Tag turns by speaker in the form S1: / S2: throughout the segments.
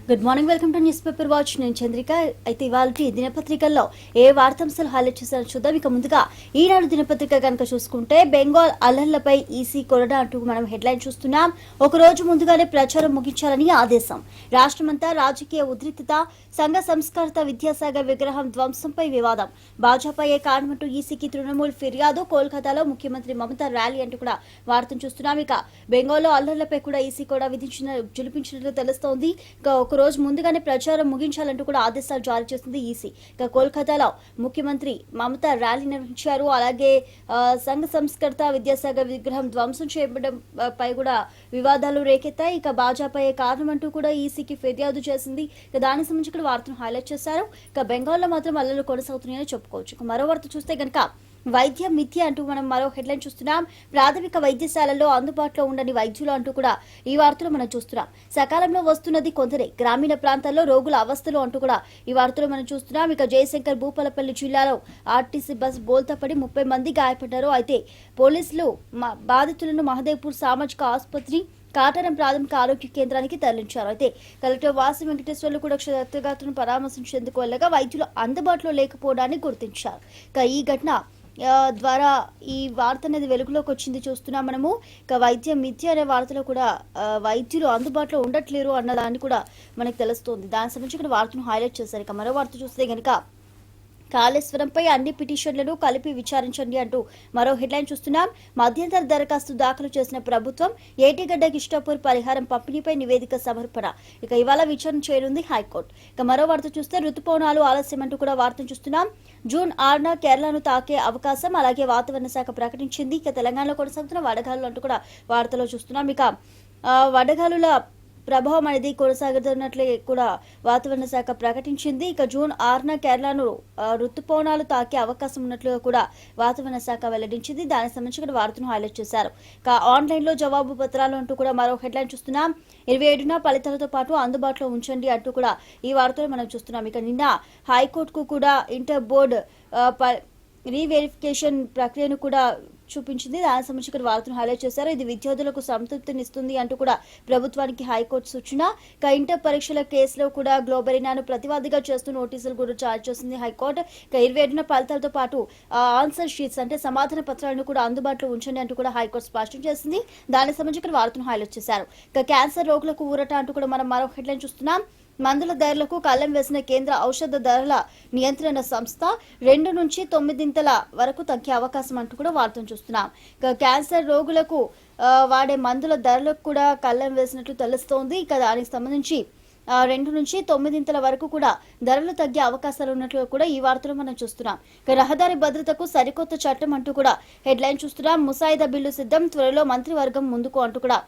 S1: Good morning, welcome to news paper watch. నేను చంద్రిక. అయితే ఇవాళ దినపత్రికల్లో ఏ వార్తాంశాలు హైలైట్ చేశారో చూద్దాం. ఇక ముందుగా ఈనాడు దినపత్రిక కనుక చూసుకుంటే, బెంగాల్ అల్లర్లపై ఈసీ కొరడా అంటూ మనం హెడ్లైన్ చూస్తున్నాం. ఒక రోజు ముందుగానే ప్రచారం ముగించాలని ఆదేశం. రాష్ట్రమంతా రాజకీయ ఉద్రిక్తత. సంఘ సంస్కర్త విద్యాసాగర్ విగ్రహం ధ్వంసంపై వివాదం. భాజపాయే కారణమంటూ ఈసీకి తృణమూల్ ఫిర్యాదు. కోల్కతాలో ముఖ్యమంత్రి మమతా ర్యాలీ అంటూ కూడా వార్తను చూస్తున్నాం. ఇక బెంగాల్లో అల్లర్లపై కూడా ఈసీ కూడా జులిపించినట్లు తెలుస్తోంది. ఒక రోజు ముందుగానే ప్రచారం ముగించాలంటూ కూడా ఆదేశాలు జారీ చేసింది ఈసీ. ఇక కోల్కతాలో ముఖ్యమంత్రి మమతా ర్యాలీ నిర్వహించారు. అలాగే సంఘ సంస్కర్త విద్యాసాగర్ విగ్రహం ధ్వంసం చేయడం పై కూడా వివాదాలు రేకెత్తాయి. ఇక భాజపాయే కారణం అంటూ కూడా ఈసీకి ఫిర్యాదు చేసింది. ఇక దానికి సంబంధించి కూడా వార్తను హైలైట్ చేశారు. ఇక బెంగాల్లో మాత్రం అల్లర్లు కొనసాగుతున్నాయని చెప్పుకోవచ్చు. ఇక మరో వార్త చూస్తే గనక, వైద్యం మిథ్య అంటూ మనం మరో హెడ్లైన్ చూస్తున్నాం. ప్రాథమిక వైద్యశాలల్లో అందుబాటులో ఉండని వైద్యులు అంటూ కూడా ఈ వార్తలో మనం చూస్తున్నాం. సకాలంలో వస్తున్నది కొందరే, గ్రామీణ ప్రాంతాల్లో రోగుల అవస్థలు అంటూ కూడా ఈ వార్తలో మనం చూస్తున్నాం. ఇక జయశంకర్ భూపాలపల్లి జిల్లాలో ఆర్టీసీ బస్ బోల్తాపడి 30 మంది గాయపడ్డారు. అయితే పోలీసులు బాధితులను మహదేవ్పూర్ సామాజిక ఆసుపత్రి, కాటారం ప్రాథమిక ఆరోగ్య కేంద్రానికి తరలించారు. అయితే కలెక్టర్ వాసి వెంకటేశ్వర్లు కూడా క్షతగాత్రులను పరామర్శించేందుకు వెళ్ళగా వైద్యులు అందుబాటులో లేకపోవడాన్ని గుర్తించారు. ఇక ఈ ఘటన ద్వారా ఈ వార్త అనేది వెలుగులోకి వచ్చింది చూస్తున్నాం మనము. ఇక వైద్యం మిథ్య అనే వార్తలో కూడా వైద్యులు అందుబాటులో ఉండట్లేరు అన్నదాన్ని కూడా మనకు తెలుస్తోంది. దానికి సంబంధించి ఇక్కడ వార్తను హైలైట్ చేశారు. ఇక మరో వార్త చూస్తే గనక, కాళేశ్వరంపై అన్ని పిటిషన్లను కలిపి విచారించండి అంటూ మరో హెడ్లైన్ చూస్తున్నాం. మధ్యంతర దరఖాస్తు దాఖలు చేసిన ప్రభుత్వం, ఏటిగడ్డ కిష్టాపూర్ పరిహారం పంపిణీపై నివేదిక సమర్పణ. ఇక ఇవాళ విచారణ చేయనుంది హైకోర్టు. ఇక మరో వార్త చూస్తే, ఋతుపవనాలు ఆలస్యం అంటూ కూడా వార్తను చూస్తున్నాం. జూన్ 6న కేరళను తాకే అవకాశం అలాగే వాతావరణ శాఖ ప్రకటించింది. ఇక తెలంగాణలో కొనసాగుతున్న వడగాలులు అంటూ కూడా వార్తలో చూస్తున్నాం. ఇక వడగాలుల ప్రభావం అనేది కొనసాగుతున్నట్లే కూడా వాతావరణ శాఖ ప్రకటించింది. ఇక జూన్ 6న కేరళను ఋతుపవనాలు తాకే అవకాశం ఉన్నట్లుగా కూడా వాతావరణ శాఖ వెల్లడించింది. దానికి సంబంధించి కూడా వార్తను హైలైట్ చేశారు. ఇక ఆన్లైన్లో జవాబు పత్రాలు అంటూ కూడా మరో హెడ్లైన్ చూస్తున్నాం. 27న ఫలితాలతో పాటు అందుబాటులో ఉంచండి అంటూ కూడా ఈ వార్తలు మనం చూస్తున్నాం. ఇక నిన్న హైకోర్టుకు కూడా ఇంటర్ బోర్డు రీవెరిఫికేషన్ ప్రక్రియను కూడా చూపించింది. దానికి సంబంధించి ఇక్కడ వార్తను హైలైట్ చేశారు. ఇది విద్యార్థులకు సంతృప్తినిస్తుంది అంటూ కూడా ప్రభుత్వానికి హైకోర్టు సూచన. ఇక ఇంటర్ పరీక్షల కేసులో కూడా గ్లోబరీనాను ప్రతివాదిగా చేస్తూ నోటీసులు కూడా జారీ చేసింది హైకోర్టు. ఇక 27న ఫలితాలతో పాటు ఆన్సర్ షీట్స్ అంటే సమాధాన పత్రాలను కూడా అందుబాటులో ఉంచండి అంటూ కూడా హైకోర్టు స్పష్టం చేసింది. దానికి సంబంధించి ఇక్కడ వార్తను హైలైట్ చేశారు. ఇక క్యాన్సర్ రోగులకు ఊరట అంటూ కూడా మనం మరో హెడ్లైన్ చూస్తున్నాం. మందుల ధరలకు కళ్లెం వేసిన కేంద్ర ఔషధ ధరల నియంత్రణ సంస్థ 2 నుంచి 9 వరకు తగ్గే అవకాశం అంటూ కూడా వార్తను చూస్తున్నాం. ఇక క్యాన్సర్ రోగులకు వాడే మందుల ధరలకు కూడా కళ్లెం వేసినట్లు తెలుస్తోంది. ఇక దానికి సంబంధించి 2 నుంచి 9 వరకు కూడా ధరలు తగ్గే అవకాశాలు ఉన్నట్లు కూడా ఈ వార్తలో మనం చూస్తున్నాం. ఇక రహదారి భద్రతకు సరికొత్త చట్టం అంటూ కూడా హెడ్లైన్ చూస్తున్నాం. ముసాయిదా బిల్లు సిద్ధం, త్వరలో మంత్రివర్గం ముందుకు అంటూ కూడా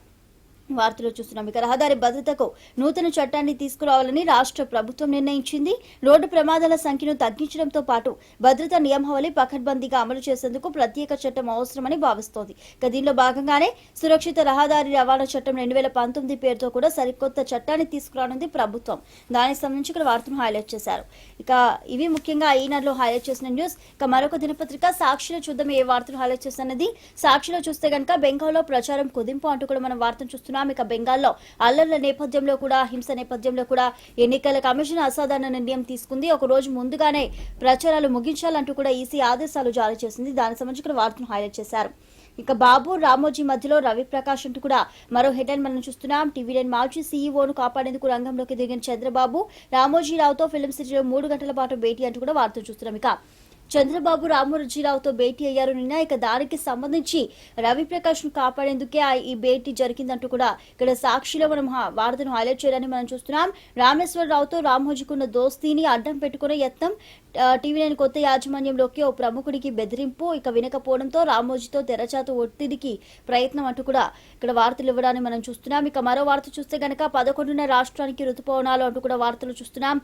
S1: వార్తలో చూస్తున్నాం. ఇక రహదారి భద్రతకు నూతన చట్టాన్ని తీసుకురావాలని రాష్ట్ర ప్రభుత్వం నిర్ణయించింది. రోడ్డు ప్రమాదాల సంఖ్యను తగ్గించడంతో పాటు భద్రతా నియమావళి పకడ్బందీగా అమలు చేసేందుకు ప్రత్యేక చట్టం అవసరమని భావిస్తోంది. ఇక దీనిలో భాగంగానే సురక్షిత రహదారి రవాణా చట్టం 2019 పేరుతో కూడా సరికొత్త చట్టాన్ని తీసుకురానుంది ప్రభుత్వం. దానికి సంబంధించి ఇక్కడ వార్తను హైలైట్ చేశారు. ఇక ఇవి ముఖ్యంగా ఈనాడులో హైలైట్ చేసిన న్యూస్. ఇక మరొక దినపత్రిక సాక్షిలో చూద్దాం ఏ వార్తను హైలైట్ చేస్తున్నది. సాక్షిలో చూస్తే కనుక, బెంగాల్లో ప్రచారం కుదింపు అంటూ కూడా మనం వార్తను చూస్తున్నాం. ఇక బెంగాల్లో అల్లర్ల నేపథ్యంలో కూడా, హింస నేపథ్యంలో కూడా ఎన్నికల కమిషన్ అసాధారణ నిర్ణయం తీసుకుంది. ఒక రోజు ముందుగానే ప్రచారాలు ముగించాలంటూ కూడా ఈసీ ఆదేశాలు జారీ చేసింది. దానికి సంబంధించి వార్తను హైలైట్ చేశారు. ఇక బాబు రామోజీ మధ్యలో రవిప్రకాష్ అంటూ కూడా మరో హెడ్లైన్ మనం చూస్తున్నాం. టీవీ9 మాజీ సీఈఓను కాపాడేందుకు రంగంలోకి దిగిన చంద్రబాబు, రామోజీరావుతో ఫిల్మ్ సిటీలో 3 గంటల పాటు భేటీ అంటూ కూడా వార్తలు చూస్తున్నాం. ఇక చంద్రబాబు రామోజీరావుతో భేటీ అయ్యారు నిన్న. ఇక దానికి సంబంధించి రవిప్రకాష్ ను కాపాడేందుకే ఈ భేటీ జరిగిందంటూ కూడా ఇక్కడ సాక్షిలో మనం వార్తను హైలైట్ చేయడానికి మనం చూస్తున్నాం. రామేశ్వరరావుతో రామోజీకున్న దోస్తీని అడ్డం పెట్టుకునే యత్నం, టీవీ9 కొత్త యాజమాన్యంలోకి ఓ ప్రముఖుడికి బెదిరింపు, ఇక వినకపోవడంతో రామోజీతో తెరచాతు ఒత్తిడికి ప్రయత్నం అంటూ కూడా ఇక్కడ వార్తలు ఇవ్వడాన్ని మనం చూస్తున్నాం. ఇక మరో వార్త చూస్తే గనక, 11న రాష్ట్రానికి ఋతుపవనాలు అంటూ కూడా వార్తలు చూస్తున్నాం.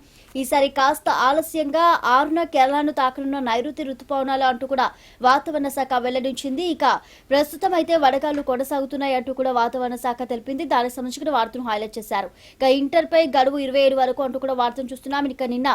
S1: ఈసారి కాస్త ఆలస్యంగా 6న కేరళను తాకనున్న నైరుతి ఋతుపవనాలు అంటూ కూడా వాతావరణ శాఖ వెల్లడించింది. ఇక ప్రస్తుతం అయితే వడగాలు కొనసాగుతున్నాయి అంటూ కూడా వాతావరణ శాఖ తెలిపింది. దానికి సంబంధించిన వార్తను హైలైట్ చేశారు. ఇక ఇంటర్ పై గడువు 27 వరకు అంటూ కూడా వార్తను చూస్తున్నాం. ఇక నిన్న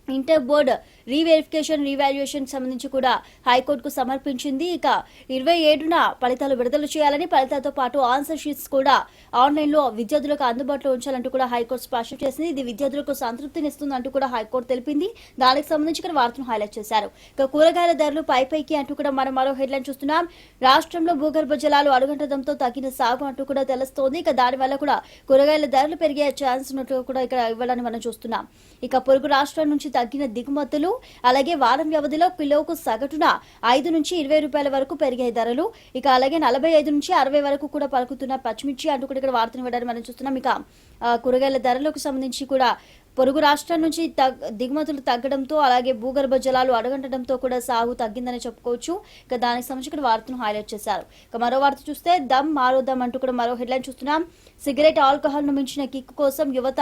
S1: ఇంటర్ బోర్డు రీవెరిఫికేషన్ రీవాల్యుయేషన్ సంబంధించి కూడా హైకోర్టుకు సమర్పించింది. ఇక 27న ఫలితాలు విడుదల చేయాలని, ఫలితాలతో పాటు ఆన్సర్ షీట్స్ కూడా ఆన్లైన్లో విద్యార్థులకు అందుబాటులో ఉంచాలంటూ కూడా హైకోర్టు స్పష్టం చేసింది. ఇది విద్యార్థులకు సంతృప్తినిస్తుందంటూ కూడా హైకోర్టు తెలిపింది. దానికి సంబంధించిన వార్తను హైలైట్ చేశారు. ఇక కూరగాయల ధరలు పైకి అంటూ కూడా మనం మరో హెడ్లైన్ చూస్తున్నాం. రాష్ట్రంలో భూగర్భ జలాలు అడుగంటడంతో తగ్గిన సాగు అంటూ కూడా తెలుస్తోంది. ఇక దానివల్ల కూడా కూరగాయల ధరలు పెరిగే ఛాన్స్ ఉన్నట్టు కూడా ఇక్కడ ఇవ్వాలని మనం చూస్తున్నాం. ఇక పొరుగు రాష్ట్రాల నుంచి తగ్గిన దిగుమతులు, అలాగే వారం వ్యవధిలో కిలోకు సగటున 5 నుంచి 20 రూపాయల వరకు పెరిగే ధరలు, ఇక అలాగే 45 నుంచి 60 వరకు కూడా పలుకుతున్న పచ్చిమిర్చి అంటూ కూడా ఇక్కడ వార్తను ఇవ్వడానికి మనం చూస్తున్నాం. ఇక కూరగాయల ధరలకు సంబంధించి కూడా పొరుగు రాష్ట్రాల నుంచి దిగుమతులు తగ్గడంతో, అలాగే భూగర్భ జలాలు అడగంటడంతో కూడా సాగు తగ్గిందని చెప్పుకోవచ్చు. ఇక దానికి సంబంధించిన వార్తను హైలైట్ చేశారు. ఇక మరో వార్త చూస్తే దమ్ మారో దమ్ అంటూ కూడా మరో హెడ్లైన్ చూస్తున్నాం. సిగరెట్ ఆల్కహాల్ ను మించిన కిక్ కోసం యువత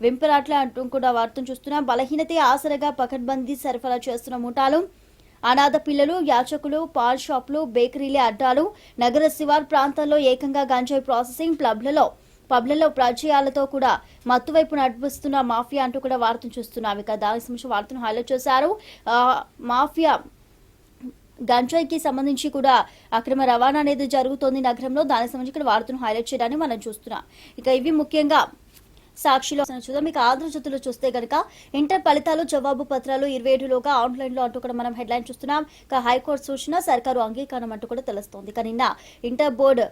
S1: వెంపరాట్ల అంటూ కూడా వార్తను చూస్తున్నాం. బలహీనతే ఆసరగా పకడ్బందీ సరఫరా చేస్తున్న ముఠాలు, అనాథ పిల్లలు, యాచకులు, పాన్ షాపులు, బేకరీలే అడ్డాలు, నగర శివార్ ప్రాంతాల్లో ఏకంగా గంజాయి ప్రాసెసింగ్, పబ్లలో ప్రజయాలతో కూడా మత్తువైపు నడిపిస్తున్న మాఫియా అంటూ కూడా వార్తను చూస్తున్నాం. ఇక దానికి సంబంధించిన వార్తను హైలైట్ చేశారు. మాఫియా గంజాయికి సంబంధించి కూడా అక్రమ రవాణా అనేది జరుగుతోంది నగరంలో. దానికి సంబంధించి ఇక్కడ వార్తను హైలైట్ చేయడానికి మనం చూస్తున్నాం. ఇక ఇవి ముఖ్యంగా సాక్షిలో చూద్దాం. ఇక ఆంధ్రజ్యోతిలో చూస్తే కనుక ఇంటర్ ఫలితాలు జవాబు పత్రాలు 27లోగా ఆన్లైన్ లో అంటూ కూడా మనం హెడ్లైన్ చూస్తున్నాం. ఇక హైకోర్టు సూచన సర్కారు అంగీకారం అంటూ కూడా తెలుస్తోంది. ఇక నిన్న ఇంటర్ బోర్డు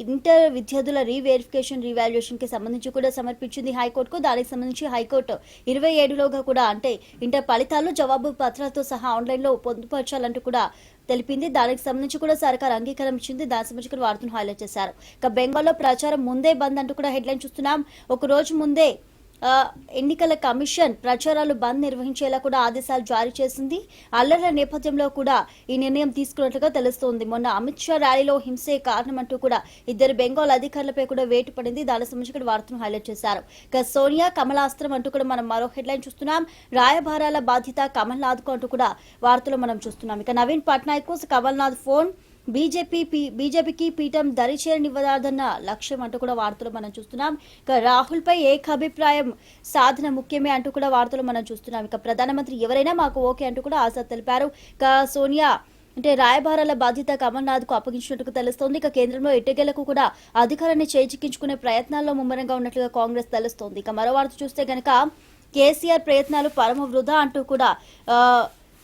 S1: ఇంటర్ విద్యార్థుల రీవెరిఫికేషన్ రీవాల్యుయేషన్ కి సంబంధించి కూడా సమర్పించింది హైకోర్టుకు. దానికి సంబంధించి హైకోర్టు 27లోగా కూడా అంటే ఇంటర్ ఫలితాలు జవాబు పత్రాలతో సహా ఆన్లైన్ లో పొందుపరచాలంటూ కూడా తెలిపింది. దానికి సంబంధించి కూడా సర్కార్ అంగీకారం ఇచ్చింది. దానికి సంబంధించి వార్తను హైలైట్ చేశారు. ఇక బెంగాల్లో ప్రచారం ముందే బంద్ అంటూ కూడా హెడ్లైన్ చూస్తున్నాం. ఒక రోజు ముందే ఎన్నికల కమిషన్ ప్రచారాలు బంద్ నిర్వహించేలా కూడా ఆదేశాలు జారీ చేసింది. అల్లర్ల నేపథ్యంలో కూడా ఈ నిర్ణయం తీసుకున్నట్లుగా తెలుస్తోంది. మొన్న అమిత్ షా ర్యాలీలో హింసే కారణం అంటూ కూడా 2 బెంగాల్ అధికారులపై కూడా వేటు పడింది. దానికి సంబంధించి వార్తను హైలైట్ చేశారు. ఇక సోనియా కమలాస్త్రం అంటూ కూడా మనం మరో హెడ్లైన్ చూస్తున్నాం. రాయబారాల బాధ్యత కమల్నాథ్ కు అంటూ కూడా వార్తలు మనం చూస్తున్నాం. ఇక నవీన్ పట్నాయక్ కు కమల్నాథ్ ఫోన్, బీజేపీకి పీఠం దరిచేరనివ్వదన్న లక్ష్యం అంటూ కూడా వార్తలు మనం చూస్తున్నాం. ఇక రాహుల్ పై ఏకాభిప్రాయం సాధన ముఖ్యమే అంటూ కూడా వార్తలు మనం చూస్తున్నాం. ఇక ప్రధానమంత్రి ఎవరైనా మాకు ఓకే అంటూ కూడా ఆజాద్ తెలిపారు. ఇక సోనియా అంటే రాయబారాల బాధ్యత కమల్నాథ్ కు అప్పగించినట్టుగా తెలుస్తోంది. ఇక కేంద్రంలో ఎట్టకేలకు కూడా అధికారాన్ని చేజిక్కించుకునే ప్రయత్నాల్లో ముమ్మరంగా ఉన్నట్లుగా కాంగ్రెస్ తెలుస్తోంది. ఇక మరో వార్త చూస్తే కనుక కేసీఆర్ ప్రయత్నాలు పరమ వృధా అంటూ కూడా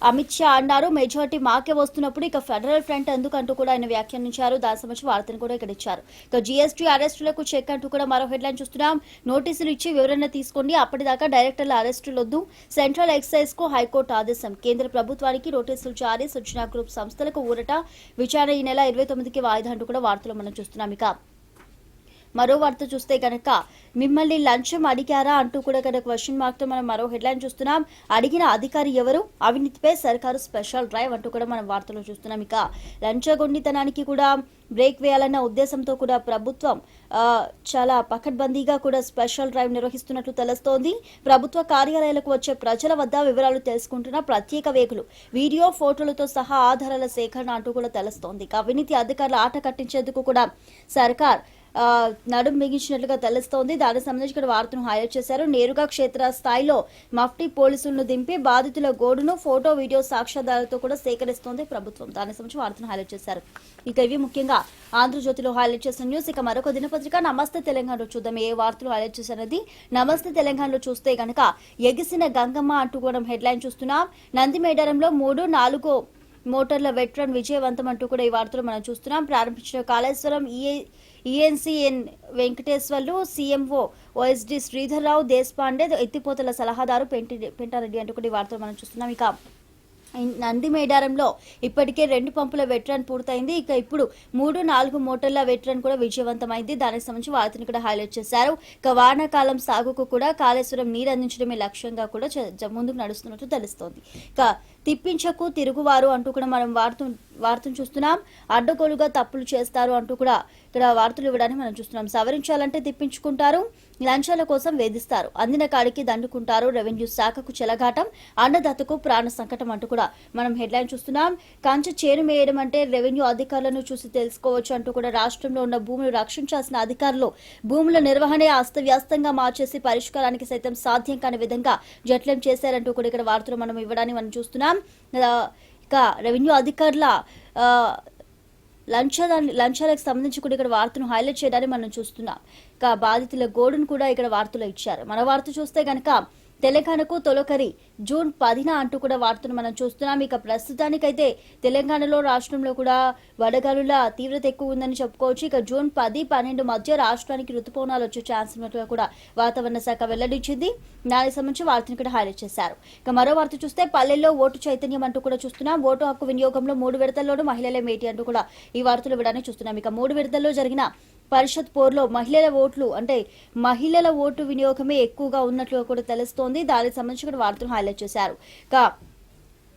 S1: అమిత్ షా అన్నారు. మెజార్టీ మాకే వస్తున్నప్పుడు ఇక ఫెడరల్ ఫ్రంట్ ఎందుకంటూ కూడా ఆయన వ్యాఖ్యానించారు. దాని సంబంధించి వార్తను కూడా ఇక్కడ ఇచ్చారు. ఇక జీఎస్టీ అరెస్టులకు చెక్ అంటూ కూడా మరో హెడ్లైన్ చూస్తున్నాం. నోటీసులు ఇచ్చి వివరణ తీసుకోండి, అప్పటిదాకా డైరెక్టర్ల అరెస్టులు వద్దు, సెంట్రల్ ఎక్సైజ్ కు హైకోర్టు ఆదేశం. కేంద్ర ప్రభుత్వానికి నోటీసులు జారీ, సూచన గ్రూప్ సంస్థలకు ఊరట, విచారణ ఈ నెల 29కి వాయిదా అంటూ కూడా వార్తలు మనం చూస్తున్నాం. ఇక మరో వార్త చూస్తే కనుక మిమ్మల్ని లంచం అడిగారా అంటూ కూడా క్వశ్చన్ మార్క్ తో మనం మరో హెడ్లైన్ చూస్తున్నాం. అడిగిన అధికారి ఎవరు, అవినీతిపై సర్కారు స్పెషల్ డ్రైవ్ అంటూ కూడా మనం వార్తలు చూస్తున్నాం. ఇక లంచగొండితనానికి కూడా బ్రేక్ వేయాలన్న ఉద్దేశంతో కూడా ప్రభుత్వం చాలా పకడ్బందీగా కూడా స్పెషల్ డ్రైవ్ నిర్వహిస్తున్నట్లు తెలుస్తోంది. ప్రభుత్వ కార్యాలయాలకు వచ్చే ప్రజల వద్ద వివరాలు తెలుసుకుంటున్న ప్రత్యేక వేగులు, వీడియో ఫోటోలతో సహా ఆధారాల సేకరణ అంటూ కూడా తెలుస్తోంది. అవినీతి అధికారుల ఆట కట్టించేందుకు కూడా సర్కార్ నడుం బిగించినట్లుగా తెలుస్తోంది. దానికి సంబంధించి ఇక్కడ వార్తను హైలైట్ చేశారు. నేరుగా క్షేత్ర స్థాయిలో మఫ్టీ పోలీసులను దింపి బాధితుల గోడును ఫోటో వీడియో సాక్ష్యాధారాలతో కూడా సేకరిస్తోంది ప్రభుత్వం. దానికి సంబంధించి వార్తను హైలైట్ చేశారు. ఇక ఇవి ముఖ్యంగా ఆంధ్రజ్యోతిలో హైలైట్ చేసిన న్యూస్. ఇక మరొక దినపత్రిక నమస్తే తెలంగాణలో చూద్దాం ఏ వార్తలు హైలైట్ చేసినది. నమస్తే తెలంగాణలో చూస్తే గనక ఎగిసిన గంగమ్మ అంటూ కూడా హెడ్లైన్ చూస్తున్నాం. నంది మేడారంలో 3-4 మోటార్ల వెట్రన్ విజయవంతం అంటూ కూడా ఈ వార్తలు మనం చూస్తున్నాం. ప్రారంభించిన కాళేశ్వరం ఈఎన్సీఎన్ వెంకటేశ్వర్లు, సీఎంఓ ఓఎస్డీ శ్రీధర్రావు దేశపాండే, ఎత్తిపోతల సలహాదారు పెంటారెడ్డి అంటూ కూడా ఈ వార్తలు మనం చూస్తున్నాం. ఇక నంది మేడారంలో ఇప్పటికే 2 పంపుల వెట్రన్ పూర్తయింది. ఇక ఇప్పుడు 3-4 మోటార్ల వెట్రన్ కూడా విజయవంతమైంది. దానికి సంబంధించి వార్తను కూడా హైలైట్ చేశారు. ఇక వానాకాలం సాగుకు కూడా కాళేశ్వరం నీరు అందించడమే లక్ష్యంగా కూడా ముందుకు నడుస్తున్నట్టు తెలుస్తోంది. ఇక తిప్పించకు తిరుగువారు అంటూ కూడా మనం వార్తను చూస్తున్నాం. అడ్డగోలుగా తప్పులు చేస్తారు అంటూ కూడా ఇక్కడ వార్తలు ఇవ్వడానికి మనం చూస్తున్నాం. సవరించాలంటే తిప్పించుకుంటారు, లంచాల కోసం వేధిస్తారు, అందిన కాడికి దండుకుంటారు, రెవెన్యూ శాఖకు చెలగాటం, అన్నదాతకు ప్రాణ సంకటం అంటూ కూడా మనం హెడ్లైన్ చూస్తున్నాం. కంచె చేను మేయడం అంటే రెవెన్యూ అధికారులను చూసి తెలుసుకోవచ్చు అంటూ కూడా రాష్ట్రంలో ఉన్న భూములు రక్షించాల్సిన అధికారులు భూముల నిర్వహణే అస్తవ్యస్తంగా మార్చేసి పరిష్కారానికి సైతం సాధ్యం కాని విధంగా జట్లం చేశారంటూ కూడా ఇక్కడ వార్తలు మనం ఇవ్వడానికి మనం చూస్తున్నాం. ఇక రెవెన్యూ అధికారుల లంచాలకు సంబంధించి కూడా ఇక్కడ వార్తను హైలైట్ చేయడానికి మనం చూస్తున్నాం. ఇక బాధితుల గోడును కూడా ఇక్కడ వార్తలో ఇచ్చారు. మన వార్త చూస్తే గనక తెలంగాణకు తొలకరి జూన్ 10న అంటూ కూడా వార్తను మనం చూస్తున్నాం. ఇక ప్రస్తుతానికైతే తెలంగాణలో రాష్ట్రంలో కూడా వడగాలుల తీవ్రత ఎక్కువ ఉందని చెప్పుకోవచ్చు. ఇక జూన్ 10-12 మధ్య రాష్ట్రానికి ఋతుపవనాలు వచ్చే ఛాన్స్ ఉన్నట్టుగా కూడా వాతావరణ శాఖ వెల్లడించింది. దానికి సంబంధించి వార్తను ఇక్కడ హైలైట్ చేశారు. ఇక మరో వార్త చూస్తే పల్లెల్లో ఓటు చైతన్యం అంటూ కూడా చూస్తున్నాం. ఓటు హక్కు వినియోగంలో 3 విడతల్లోనూ మహిళలే మేటి అంటూ కూడా ఈ వార్తలు ఇవ్వడానికి చూస్తున్నాం. ఇక 3 విడతల్లో జరిగిన పరిషత్ పోర్లో మహిళల ఓటు వినియోగమే ఎక్కువగా ఉన్నట్లుగా కూడా తెలుస్తోంది. దానికి సంబంధించి వార్తలు హైలైట్ చేశారు.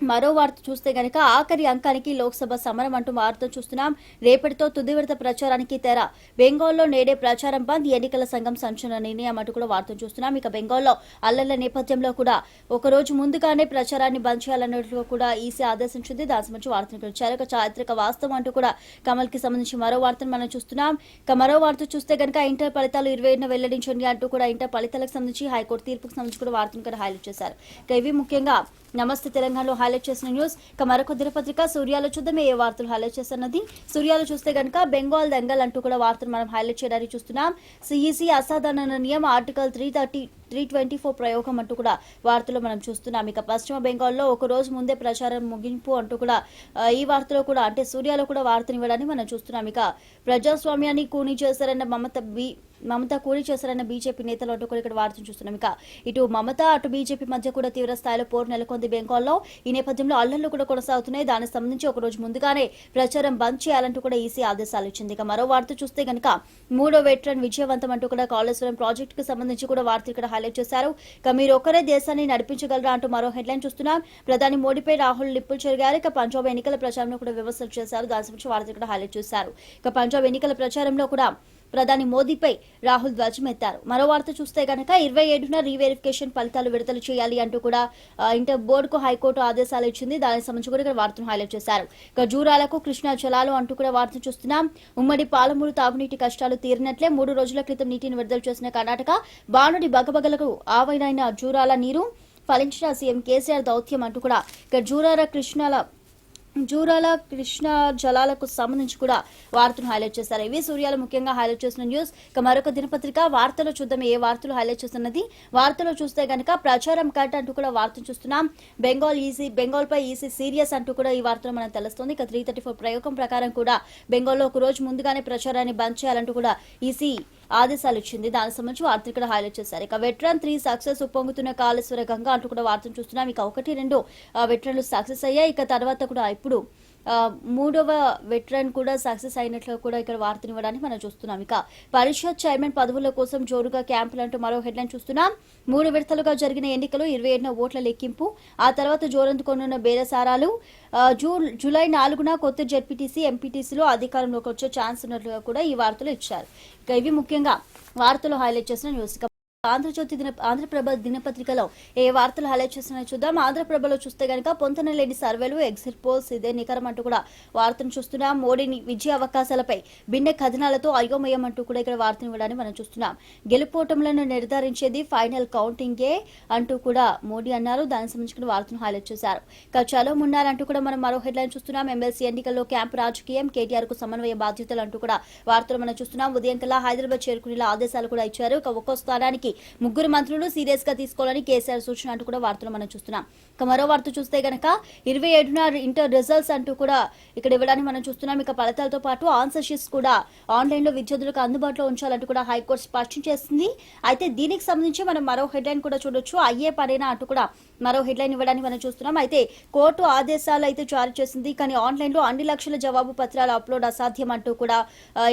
S1: మరో వార్త చూస్తే గనక ఆఖరి అంకానికి లోక్సభ సమరం అంటూ వార్త చూస్తున్నాం. రేపటితో తుది విడత ప్రచారానికి తెర. బెంగాల్లో నేడే ప్రచారం బంద్, ఎన్నికల సంఘం సంచలన నిర్ణయం అంటూ కూడా వార్త చూస్తున్నాం. ఇక బెంగాల్లో అల్లర్ల నేపథ్యంలో కూడా ఒక రోజు ముందుగానే ప్రచారాన్ని బంద్ చేయాలన్నట్లు కూడా ఈసీ ఆదేశించింది. దాని సంబంధించి వార్తను ఇచ్చారు. ఇక చారిత్రక వాస్తవం అంటూ కూడా కమల్ కి సంబంధించి మరో వార్తను మనం చూస్తున్నాం. ఇక మరో వార్త చూస్తే గనక ఇంటర్ ఫలితాలు 27న వెల్లడించండి అంటూ కూడా ఇంటర్ ఫలితాలకు సంబంధించి హైకోర్టు తీర్పుకు సంబంధించి కూడా వార్తను కూడా హైలైట్ చేశారు. ఇక ఇవి ముఖ్యంగా నమస్తే తెలంగాణలో హైలైట్ చేసిన న్యూస్. ఇక మరొక దినపత్రిక సూర్యాలో చూద్దాం ఏ వార్తలు హైలైట్ చేస్తున్నది. సూర్యాలో చూస్తే గనక బెంగాల్ దెంగల్ అంటూ కూడా వార్తలు మనం హైలైట్ చేయడానికి చూస్తున్నాం. సిఈసి అసాధారణ నిర్ణయం, ఆర్టికల్ 324 ప్రయోగం అంటూ కూడా వార్తలు మనం చూస్తున్నాం. ఇక పశ్చిమ బెంగాల్లో ఒక రోజు ముందే ప్రచారం ముగింపు అంటూ కూడా ఈ వార్తలో కూడా అంటే సూర్యాలో కూడా వార్తను ఇవ్వడానికి మనం చూస్తున్నాం. ఇక ప్రజాస్వామ్యాన్ని కూని చేశారన్న మమత కూలీ చేశారన్న బీజేపీ నేతలు అంటూ కూడా ఇక్కడ వార్తను చూస్తున్నాం. ఇక ఇటు మమత అటు బీజేపీ మధ్య కూడా తీవ్ర స్థాయిలో పోరు నెలకొంది బెంగాల్లో. ఈ నేపథ్యంలో అల్లర్లు కూడా కొనసాగుతున్నాయి. దానికి సంబంధించి ఒక రోజు ముందుగానే ప్రచారం బంద్ చేయాలంటూ కూడా ఈసీ ఆదేశాలు ఇచ్చింది. ఇక మరో వార్త చూస్తే గనక 3వ వెటరన్ విజయవంతం అంటూ కూడా కాళేశ్వరం ప్రాజెక్టు కు సంబంధించి కూడా వార్త ఇక్కడ హైలైట్ చేశారు. ఇక మీరు ఒక్కరే దేశాన్ని నడిపించగలరా అంటూ మరో హెడ్లైన్ చూస్తున్నాం. ప్రధాని మోడీపై రాహుల్ నిప్పులు చెరిగారు. ఇక పంజాబ్ ఎన్నికల ప్రచారంలో కూడా విమర్శలు చేశారు. దాని సంబంధించి వార్త ఇక్కడ హైలైట్ చేశారు. ఇక పంజాబ్ ఎన్నికల ప్రచారంలో కూడా ప్రధాని మోదీపై రాహుల్ ధ్వజమెత్తారు. మరో వార్త చూస్తే గనక 27న రీవెరిఫికేషన్ ఫలితాలు విడుదల చేయాలి అంటూ కూడా ఇంటర్ బోర్డుకు హైకోర్టు ఆదేశాలు ఇచ్చింది. దానికి సంబంధించి కూడా ఇక్కడ వార్తను హైలైట్ చేశారు. ఇక జూరాలకు కృష్ణా జలాలు అంటూ కూడా వార్త చూస్తున్నాం. ఉమ్మడి పాలమూరు తాగునీటి కష్టాలు తీరినట్లే 3 రోజుల క్రితం నీటిని విడుదల చేసిన కర్ణాటక బానుడి బగబగలకు ఆవైన జూరాల నీరు ఫలించిన సీఎం కేసీఆర్ దౌత్యం అంటూ కూడా ఇక జూరాల కృష్ణా జలాలకు సంబంధించి కూడా వార్తను హైలైట్ చేశారు. ఇవి సూర్యాలు ముఖ్యంగా హైలైట్ చేసిన న్యూస్. ఇక మరొక దినపత్రిక వార్తలో చూద్దాం ఏ వార్తలు హైలైట్ చేస్తున్నది. వార్తలో చూస్తే గనక ప్రచారం కట్ అంటూ కూడా వార్తను చూస్తున్నాం. బెంగాల్ పై ఈసీ సీరియస్ అంటూ కూడా ఈ వార్తలో మనం తెలుస్తుంది. ఇక 334 ప్రయోగం ప్రకారం కూడా బెంగాల్లో ఒక రోజు ముందుగానే ప్రచారాన్ని బంద్ చేయాలంటూ కూడా ఈసీ ఆదేశాలు ఇచ్చింది. దానికి సంబంధించి వార్త ఇక్కడ హైలైట్ చేశారు. ఇక వెటరన్ 3 సక్సెస్, ఉప్పొంగుతున్న కాళేశ్వర గంగ అంటూ కూడా వార్తను చూస్తున్నాం. ఇక 1-2 వెటరన్లు సక్సెస్ అయ్యాయి. ఇక తర్వాత కూడా ఇప్పుడు 3వ వెటరన్ కూడా సక్సెస్ అయినట్లు కూడా ఇక్కడ వార్తను ఇవ్వడానికి మనం చూస్తున్నాం. ఇక పరిషత్ చైర్మన్ పదవుల కోసం జోరుగా క్యాంపులు అంటూ మరో హెడ్లైన్ చూస్తున్నాం. 3 విడతలుగా జరిగిన ఎన్నికలు 27న ఓట్ల లెక్కింపు, ఆ తర్వాత జోరందుకొనున్న బేరసారాలు, జూలై 4న కొత్త జెడ్పీటీసీ ఎంపీటీసీలో అధికారంలోకి వచ్చే ఛాన్స్ ఉన్నట్లుగా కూడా ఈ వార్తలు ఇచ్చారు. ఇక ఇవి ముఖ్యంగా వార్తలు హైలైట్ చేసిన న్యూస్. ఆంధ్రప్రభ దినపత్రికలో ఏ వార్తలు హైలైట్ చేస్తున్నాయో చూద్దాం. ఆంధ్రప్రభలో చూస్తే గనక పొంతనలేని సర్వేలు, ఎగ్జిట్ పోల్స్ ఇదే నికరం అంటూ కూడా వార్తను చూస్తున్నాం. మోడీని విజయ అవకాశాలపై భిన్న కథనాలతో అయోమయం అంటూ కూడా ఇక్కడ వార్తను ఇవ్వడానికి మనం చూస్తున్నాం. గెలుపోటములను నిర్ధారించేది ఫైనల్ కౌంటింగే అంటూ కూడా మోడీ అన్నారు. దానికి సంబంధించిన వార్తను హైలైట్ చేశారు. ఇక చలో మున్నారంటూ కూడా మనం మరో హెడ్లైన్ చూస్తున్నాం. ఎమ్మెల్సీ ఎన్నికల్లో క్యాంప్ రాజకీయం, కేటీఆర్ కు సమన్వయ బాధ్యతలు అంటూ కూడా వార్తలు మనం చూస్తున్నాం. ఉదయం కల్లా హైదరాబాద్ చేరుకునేలా ఆదేశాలు కూడా ఇచ్చారు. ఇక ఒక్కో స్థానానికి 3 మంత్రులు సీరియస్ గా తీసుకోవాలని కేసీఆర్ సూచన అంటూ కూడా వార్తలు మనం చూస్తున్నాం. ఇక మరో వార్త చూస్తే గనక 27న ఇంటర్ రిజల్ట్స్ అంటూ కూడా ఇక్కడ ఇవ్వడానికి మనం చూస్తున్నాం. ఇక ఫలితాలతో పాటు ఆన్సర్ షీట్స్ కూడా ఆన్లైన్ లో విద్యార్థులకు అందుబాటులో ఉంచాలంటూ కూడా హైకోర్టు స్పష్టం చేసింది. అయితే దీనికి సంబంధించి మనం మరో హెడ్లైన్ కూడా చూడొచ్చు. అయ్యే పనేనా అంటూ కూడా మరో హెడ్లైన్ ఇవ్వడానికి మనం చూస్తున్నాం. అయితే కోర్టు ఆదేశాలు అయితే జారీ చేసింది. కానీ ఆన్లైన్ లో అన్ని లక్షల జవాబు పత్రాలు అప్లోడ్ అసాధ్యం అంటూ కూడా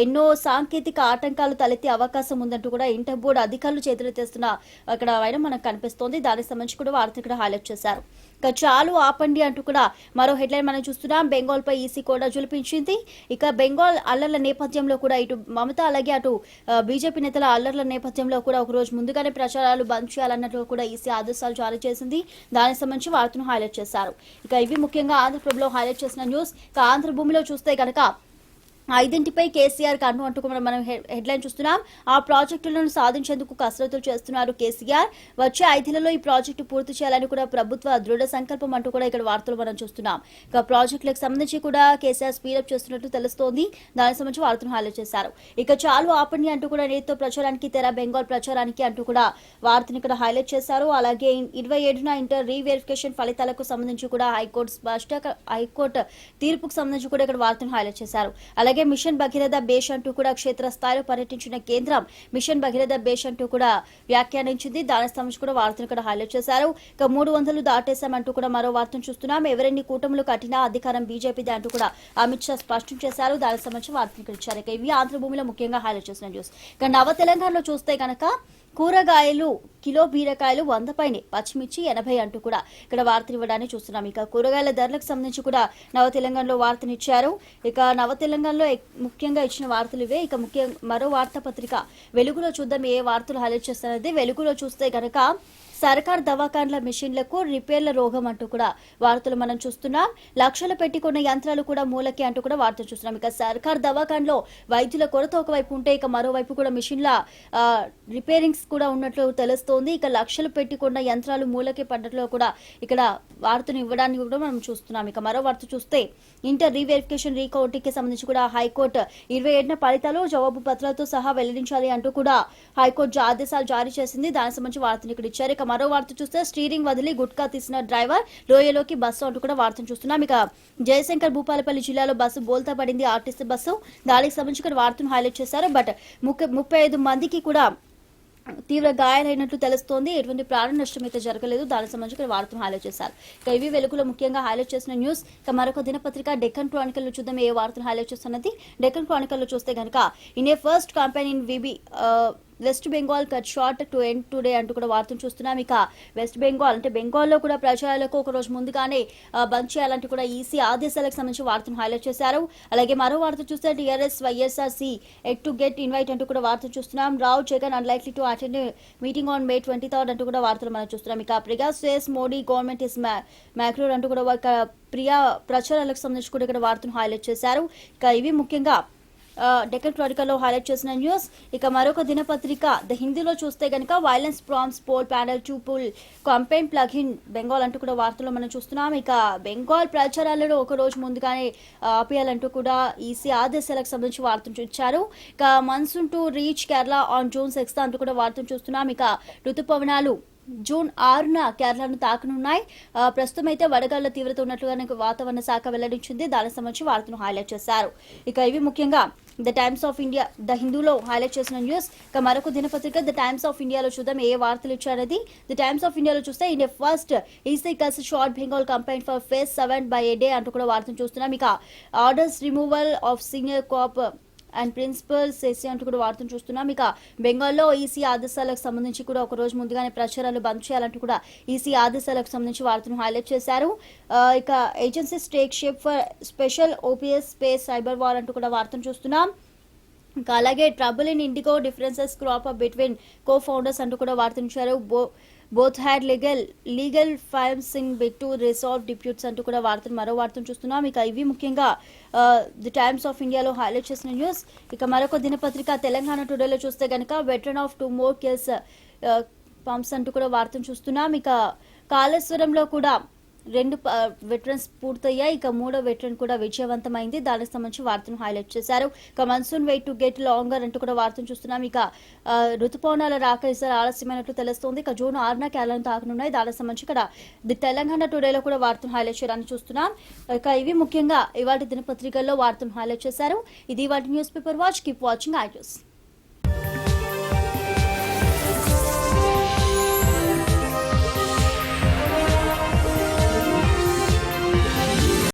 S1: ఎన్నో సాంకేతిక ఆటంకాలు తలెత్తే అవకాశం ఉందంటూ కూడా ఇంటర్ బోర్డు అధికారులు చేతులు ఇబ్బందులు తెస్తున్న అక్కడ అయినా మనకు కనిపిస్తోంది. దానికి సంబంధించి కూడా వార్త ఇక్కడ హైలైట్ చేశారు. ఇక చాలు ఆపండి అంటూ కూడా మరో హెడ్లైన్ మనం చూస్తున్నాం. బెంగాల్ పై ఈసీ కూడా జులిపించింది. ఇక బెంగాల్ అల్లర్ల నేపథ్యంలో కూడా ఇటు మమత అలాగే అటు బీజేపీ నేతల అల్లర్ల నేపథ్యంలో కూడా ఒక రోజు ముందుగానే ప్రచారాలు బంద్ చేయాలన్నట్టు కూడా ఈసీ ఆదేశాలు జారీ చేసింది. దానికి సంబంధించి వార్తను హైలైట్ చేశారు. ఇక ఇవి ముఖ్యంగా ఆంధ్రప్రభలో హైలైట్ చేసిన న్యూస్. ఇక ఆంధ్రభూమిలో చూస్తే కనుక 5ంటిపై కేసీఆర్ కన్ను అంటూ మనం హెడ్లైన్ చూస్తున్నాం. ఆ ప్రాజెక్టులను సాధించేందుకు కసరత్తులు చేస్తున్నారు కేసీఆర్. వచ్చే 5 ఈ ప్రాజెక్టు పూర్తి చేయాలని కూడా ప్రభుత్వ దృఢ సంకల్పం అంటూ కూడా ఇక్కడ వార్తలు మనం చూస్తున్నాం. ఇక ప్రాజెక్టులకు సంబంధించి కూడా కేసీఆర్ స్పీడప్ చేస్తున్నట్టు తెలుస్తోంది. దానికి సంబంధించి వార్తను హైలైట్ చేశారు. ఇక చాలు ఆపండి అంటూ కూడా నేతో ప్రచారానికి తెర బెంగాల్ ప్రచారానికి అంటూ కూడా వార్తను ఇక్కడ హైలైట్ చేశారు. అలాగే 27న ఇంటర్ రీవెరిఫికేషన్ ఫలితాలకు సంబంధించి కూడా హైకోర్టు తీర్పుకు సంబంధించి కూడా ఇక్కడ వార్తను హైలైట్ చేశారు. అలాగే మిషన్ భగీరథ బేష్ అంటూ కూడా క్షేత్రస్థాయిలో పర్యటించిన కేంద్రం మిషన్ భగీరథ బేష్ అంటూ కూడా వ్యాఖ్యానించింది. దానికి సంబంధించి కూడా వార్తను ఇక్కడ హైలైట్ చేశారు. ఇక 300 దాటేశామంటూ కూడా మరో వార్తను చూస్తున్నాం. ఎవరెన్ని కూటములు కట్టినా అధికారం బీజేపీదే అంటూ కూడా అమిత్ షా స్పష్టం చేశారు. దానికి సంబంధించి వార్తను ఇక్కడ ఇచ్చారు. ఇక ఇవి ఆంధ్రభూమిలో ముఖ్యంగా హైలైట్ చేసిన న్యూస్. ఇక నవ తెలంగాణలో చూస్తే కనుక కూరగాయలు కిలో బీరకాయలు 100 పైనే, పచ్చిమిర్చి 80 అంటూ కూడా ఇక్కడ వార్తలు ఇవ్వడాన్ని చూస్తున్నాం. ఇక కూరగాయల ధరలకు సంబంధించి కూడా నవ తెలంగాణలో వార్తనిచ్చారు. ఇక నవ తెలంగాణలో ముఖ్యంగా ఇచ్చిన వార్తలు ఇవే. ఇక మరో వార్తాపత్రిక వెలుగులో చూద్దాం ఏ వార్తలు హైలైట్ చేస్తున్నది. వెలుగులో చూస్తే కనుక సర్కార్ దవాఖాన్ల మిషన్లకు రిపేర్ల రోగం అంటూ కూడా వార్తలు మనం చూస్తున్నాం. లక్షలు పెట్టి కొన్న యంత్రాలు కూడా మూలకి అంటూ కూడా వార్తలు చూస్తున్నాం. ఇక సర్కార్ దవాఖాన్లో వైద్యుల కొరత ఒకవైపు ఉంటే ఇక మరోవైపు కూడా మిషన్ల రిపేరింగ్స్ కూడా ఉన్నట్లు తెలుస్తోంది. ఇక లక్షలు పెట్టి కొన్న యంత్రాలు మూలకి పడ్డట్లో కూడా ఇక్కడ వార్తను ఇవ్వడానికి కూడా మనం చూస్తున్నాం. ఇక మరో వార్త చూస్తే ఇంటర్ రీవెరిఫికేషన్ రీకౌంటింగ్ కి సంబంధించి కూడా హైకోర్టు 27న ఫలితాలు జవాబు పత్రాలతో సహా వెల్లడించాలి అంటూ కూడా హైకోర్టు ఆదేశాలు జారీ చేసింది. దానికి సంబంధించి వార్తను ఇక్కడ ఇచ్చారు. ఇక మరో వార్త చూస్తే స్టీరింగ్ వదిలి గుట్కా తీసిన డ్రైవర్ లోయలోకి బస్సు అంటూ కూడా వార్తను చూస్తున్నాం. ఇక జయశంకర్ భూపాలపల్లి జిల్లాలో బస్సు బోల్తా పడింది. RTC bus. దానికి సంబంధించి ఇక్కడ వార్తను హైలైట్ చేశారు. బట్ 35 మందికి కూడా తీవ్ర గాయాలైనట్లు తెలుస్తోంది. ఎటువంటి ప్రాణ నష్టం అయితే జరగలేదు. దానికి సంబంధించి వార్తను హైలైట్ చేశారు. ఇక ఇవి వెలుగులో ముఖ్యంగా హైలైట్ చేసిన న్యూస్. ఇక మరొక దినపత్రిక డెక్కన్ క్రానికల్ లో చూద్దాం ఏ వార్తను హైలైట్ చేస్తున్నది. డెక్కన్ క్రానికల్ లో చూస్తే కనుక in a first campaign in VB West Bengal cut short to end today అంటూ కూడా వార్తను చూస్తున్నాం. ఇక వెస్ట్ బెంగాల్ అంటే బెంగాల్లో కూడా ప్రచారాలకు ఒక రోజు ముందుగానే బంద్ చేయాలంటూ కూడా ఈసీ ఆదేశాలకు సంబంధించి వార్తను హైలైట్ చేశారు. అలాగే మరో వార్త చూస్తే TRS YSRC yet to get invite అంటూ కూడా వార్తను చూస్తున్నాం. Rao Jagan unlikely to attend meeting on May 23 అంటూ కూడా వార్తలు మనం చూస్తున్నాం. ఇక Priya says Modi government is మ్యాక్రూర్ అంటూ కూడా ప్రియా ప్రచారాలకు సంబంధించి కూడా ఇక్కడ వార్తను హైలైట్ చేశారు. ఇక ఇవి ముఖ్యంగా డెక్కన్ క్రానికల్లో హైలైట్ చేసిన న్యూస్. ఇక మరొక దినపత్రిక ద హిందీలో చూస్తే కనుక violence prompts poll panel to pull campaign plug in Bengal అంటూ కూడా వార్తలు మనం చూస్తున్నాం. ఇక బెంగాల్ ప్రచారాలను ఒక రోజు ముందుగానే ఆపేయాలంటూ కూడా ఈసీ ఆదేశాలకు సంబంధించి వార్తను ఇచ్చారు. ఇక monsoon to reach Kerala on June 6 అంటూ కూడా వార్తను చూస్తున్నాం. ఇక ఋతుపవనాలు June 6న కేరళను తాకనున్నాయి. ప్రస్తుతం అయితే వడగాళ్ల తీవ్రత ఉన్నట్లుగా వాతావరణ శాఖ వెల్లడించింది. దానికి సంబంధించి వార్తను హైలైట్ చేశారు. ఇక ఇవి ముఖ్యంగా the Times of India the హిందూలో హైలైట్ చేసిన న్యూస్. ఇక మరొక దినపత్రిక ద టైమ్స్ ఆఫ్ ఇండియాలో చూద్దాం ఏ వార్తలు ఇచ్చారది. ద టైమ్స్ ఆఫ్ ఇండియాలో చూస్తే India first EC cuts short Bengal campaign for phase 7 by a day అంటూ కూడా వార్తను చూస్తున్నాం. ఇక orders removal of senior cop and principal secy అంటూ కూడా వార్తను చూస్తున్నాం. ఇక బెంగాల్లో ఈసీ ఆదేశాలకు సంబంధించి కూడా ఒక రోజు ముందుగానే ప్రచారాలు బంద్ చేయాలంటూ కూడా ఈసీ ఆదేశాలకు సంబంధించి వార్తను హైలైట్ చేశారు. ఇక agencies take shape for special ops space cyber war అంటూ కూడా వార్తను చూస్తున్నాం. ఇంకా అలాగే trouble in IndiGo differences crop up between co founders అంటూ కూడా వార్తించారు. బోత్ హ్యాడ్ లీగల్ ఫైమ్సింగ్ బిట్ టు రిసాల్వ్ డిప్యూట్స్ అంటూ కూడా మరో వార్తను చూస్తున్నాం. ఇక ఇవి ముఖ్యంగా ది టైమ్స్ ఆఫ్ ఇండియాలో హైలైట్ చేసిన న్యూస్. ఇక మరొక దినపత్రిక తెలంగాణ టుడేలో చూస్తే కనుక veteran of 2 more kills pumps అంటూ కూడా వార్తను చూస్తున్నాం. ఇక కాళేశ్వరంలో కూడా 2 వెటరన్స్ పూర్తయ్యాయి. ఇక 3వ వెటరన్ కూడా విజయవంతమైంది. దానికి సంబంధించి వార్తను హైలైట్ చేశారు. ఇక monsoon wait to get longer అంటూ కూడా వార్తను చూస్తున్నాం. ఇక ఋతుపవనాల రాక ఈసారి ఆలస్యమైనట్లు తెలుస్తోంది. ఇక June 6న కేరళను తాకనున్నాయి. దానికి సంబంధించి ఇక్కడ ది తెలంగాణ టుడేలో కూడా వార్తను హైలైట్ చేయడానికి చూస్తున్నాం. ఇక ఇవి ముఖ్యంగా ఇవాటి దినపత్రికల్లో వార్తను హైలైట్ చేశారు. ఇది వాటి news paper watch. Keep watching I news.